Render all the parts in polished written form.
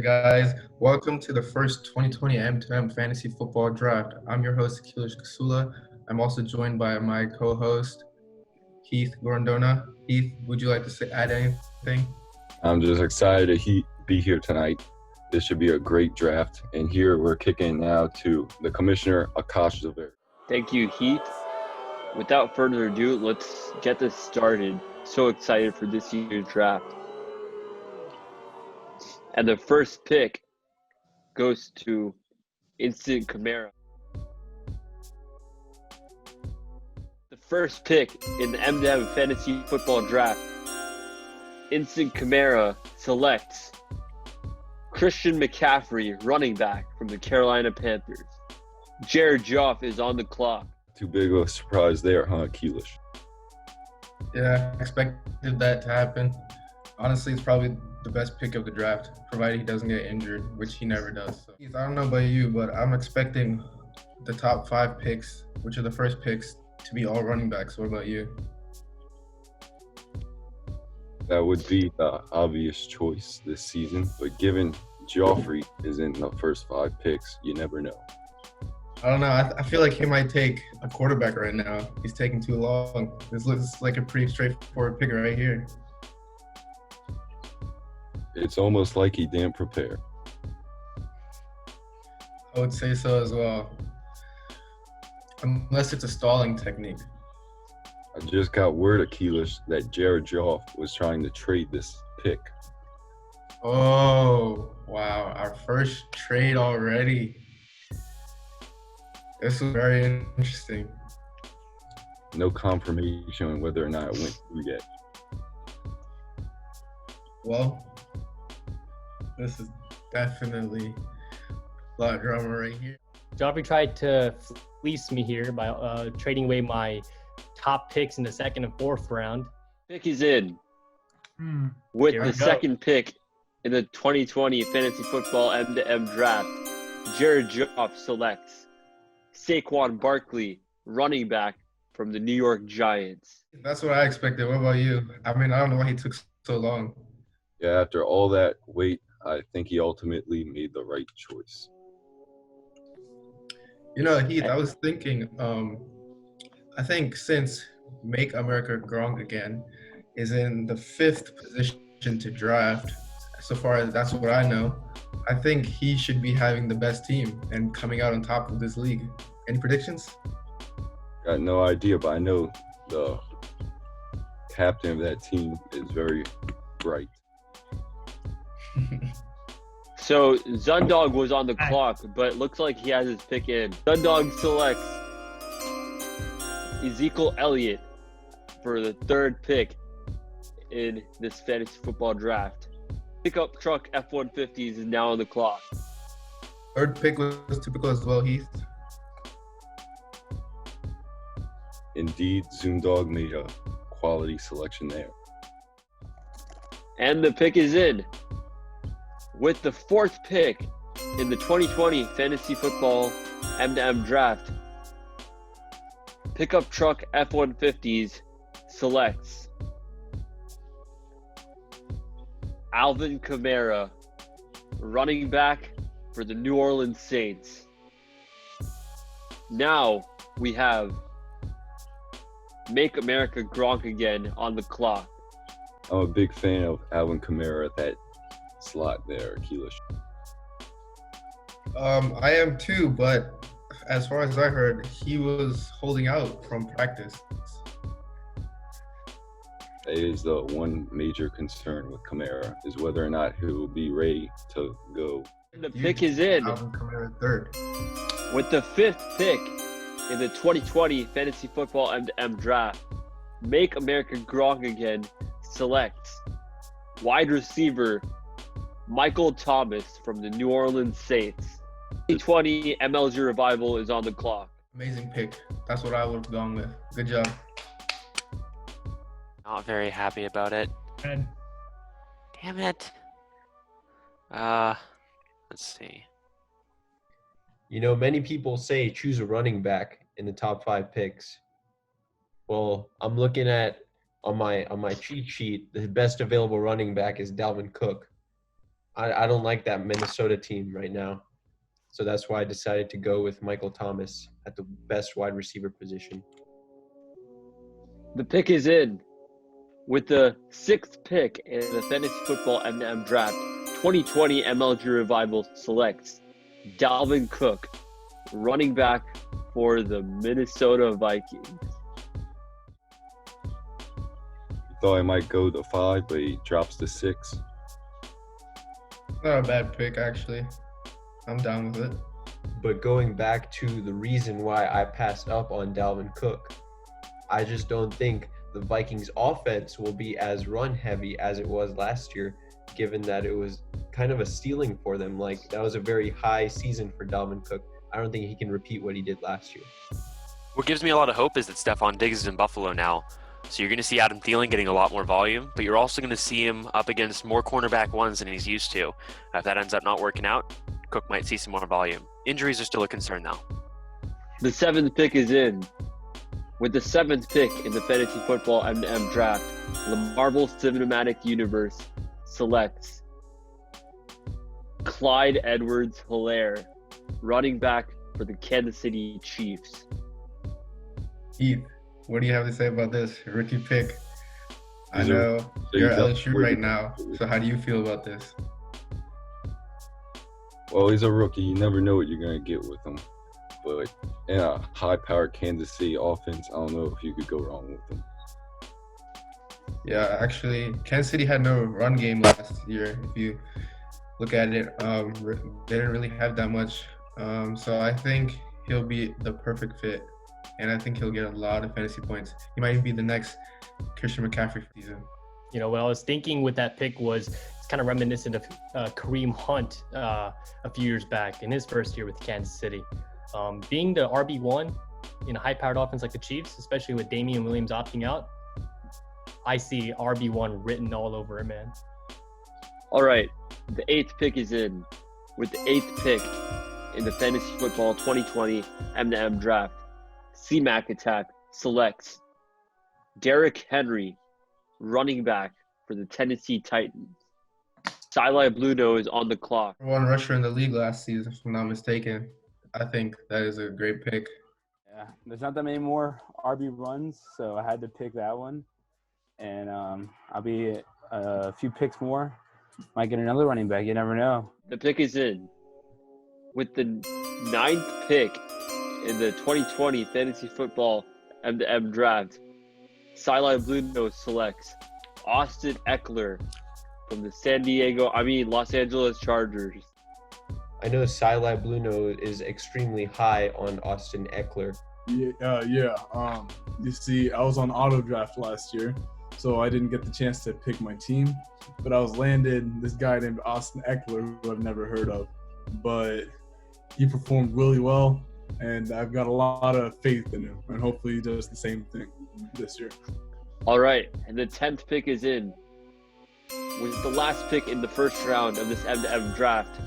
guys. Welcome to the first 2020 M2M Fantasy Football Draft. I'm your host, Akilesh Kasula. I'm also joined by my co-host, Heath Gorondona. Heath, would you like to add anything? I'm just excited to be here tonight. This should be a great draft. And here we're kicking now to the commissioner, Suraj Zaveri. Thank you, Heath. Without further ado, let's get this started. So excited for this year's draft. And the first pick goes to Instant Kamara. The first pick in the M2M Fantasy Football Draft, Instant Kamara selects Christian McCaffrey, running back from the Carolina Panthers. Jared Goff is on the clock. Too big of a surprise there, huh, Akilesh? Yeah, I expected that to happen. Honestly, it's probably the best pick of the draft, provided he doesn't get injured, which he never does. So, Heath, I don't know about you, but I'm expecting the top 5 picks, which are the first picks, to be all running backs. What about you? That would be the obvious choice this season, but given Geoffrey is in the first 5 picks, you never know. I don't know. I feel like he might take a quarterback right now. He's taking too long. This looks like a pretty straightforward pick right here. It's almost like he didn't prepare. I would say so as well. Unless it's a stalling technique. I just got word, Akilesh, that Jared Goff was trying to trade this pick. Oh, wow. Our first trade already. This was very interesting. No confirmation on whether or not it went through yet. Well, this is definitely a lot of drama right here. Geoffrey tried to fleece me here by trading away my top picks in the second and fourth round. Pick is in. With Here the we go. second pick in the 2020 Fantasy Football M2M Draft, Jared Goff selects Saquon Barkley, running back from the New York Giants. That's what I expected. What about you? I mean, I don't know why he took so long. Yeah, after all that wait, I think he ultimately made the right choice. You know, Heath, I was thinking, I think since Make America Gronk Again is in the 5th position to draft, so far as that's what I know, I think he should be having the best team and coming out on top of this league. Any predictions? Got no idea, but I know the captain of that team is very bright. So Zundog was on the clock, but it looks like he has his pick in. Zundog selects Ezekiel Elliott for the 3rd pick in this fantasy football draft. Pickup truck F-150s is now on the clock. 3rd pick was typical as well, Heath. Indeed, Zoomdog made a quality selection there. And the pick is in. With the 4th pick in the 2020 Fantasy Football M2M Draft, Pickup Truck F-150s selects Alvin Kamara, running back for the New Orleans Saints. Now we have Make America Gronk Again on the clock. I'm a big fan of Alvin Kamara at that slot there, Akilesh. I am too, but as far as I heard, he was holding out from practice. That is the one major concern with Kamara, is whether or not he will be ready to go. The pick is in. Alvin Kamara 3rd. With the 5th pick in the 2020 Fantasy Football M2M Draft, Make America Gronk Again selects wide receiver Michael Thomas from the New Orleans Saints. 2020 MLG Revival is on the clock. Amazing pick. That's what I would have gone with. Good job. Not very happy about it. And Damn it. Let's see. You know, many people say choose a running back in the top 5 picks. Well, I'm looking at on my cheat sheet, the best available running back is Dalvin Cook. I don't like that Minnesota team right now. So that's why I decided to go with Michael Thomas at the best wide receiver position. The pick is in. With the 6th pick in the Fantasy Football M2M Draft, 2020 MLG Revival selects Dalvin Cook, running back for the Minnesota Vikings. He thought I might go to 5, but he drops to 6. Not a bad pick, actually. I'm down with it. But going back to the reason why I passed up on Dalvin Cook, I just don't think the Vikings offense will be as run heavy as it was last year, given that it was kind of a stealing for them. Like, that was a very high season for Dalvin Cook. I don't think he can repeat what he did last year. What gives me a lot of hope is that Stephon Diggs is in Buffalo now. So you're going to see Adam Thielen getting a lot more volume, but you're also going to see him up against more cornerback ones than he's used to. If that ends up not working out, Cook might see some more volume. Injuries are still a concern, though. The 7th pick is in. With the 7th pick in the Fantasy Football M2M Draft, the Marvel Cinematic Universe selects Clyde Edwards-Helaire, running back for the Kansas City Chiefs. Heath, what do you have to say about this rookie pick? I He's a- know so you're he's at up LSU for right it. now, so how do you feel about this? Well, he's a rookie. You never know what you're going to get with him. But in a high-powered Kansas City offense, I don't know if you could go wrong with him. Yeah, actually, Kansas City had no run game last year. If you look at it, they didn't really have that much. So I think he'll be the perfect fit, and I think he'll get a lot of fantasy points. He might even be the next Christian McCaffrey season. You know, what I was thinking with that pick was it's kind of reminiscent of Kareem Hunt a few years back in his first year with Kansas City. Being the RB1 in a high-powered offense like the Chiefs, especially with Damian Williams opting out, I see RB1 written all over it, man. All right, the 8th pick is in. With the 8th pick in the Fantasy Football 2020 M2M Draft, CMAC Attack selects Derrick Henry, running back for the Tennessee Titans. Sili Bluno is on the clock. One rusher in the league last season, if I'm not mistaken. I think that is a great pick. Yeah, there's not that many more RB runs, so I had to pick that one. And I'll be a few picks more. Might get another running back. You never know. The pick is in. With the 9th pick in the 2020 Fantasy Football M2M Draft, Sili Bluno selects Austin Eckler from the Los Angeles Chargers. I know Sili Bluno is extremely high on Austin Eckler. Yeah. You see, I was on auto draft last year, so I didn't get the chance to pick my team. But I was landed this guy named Austin Eckler, who I've never heard of. But he performed really well, and I've got a lot of faith in him. And hopefully he does the same thing this year. All right, and the 10th pick is in. With the last pick in the first round of this M2M Draft,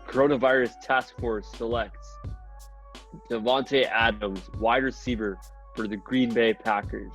Coronavirus Task Force selects Devontae Adams, wide receiver for the Green Bay Packers.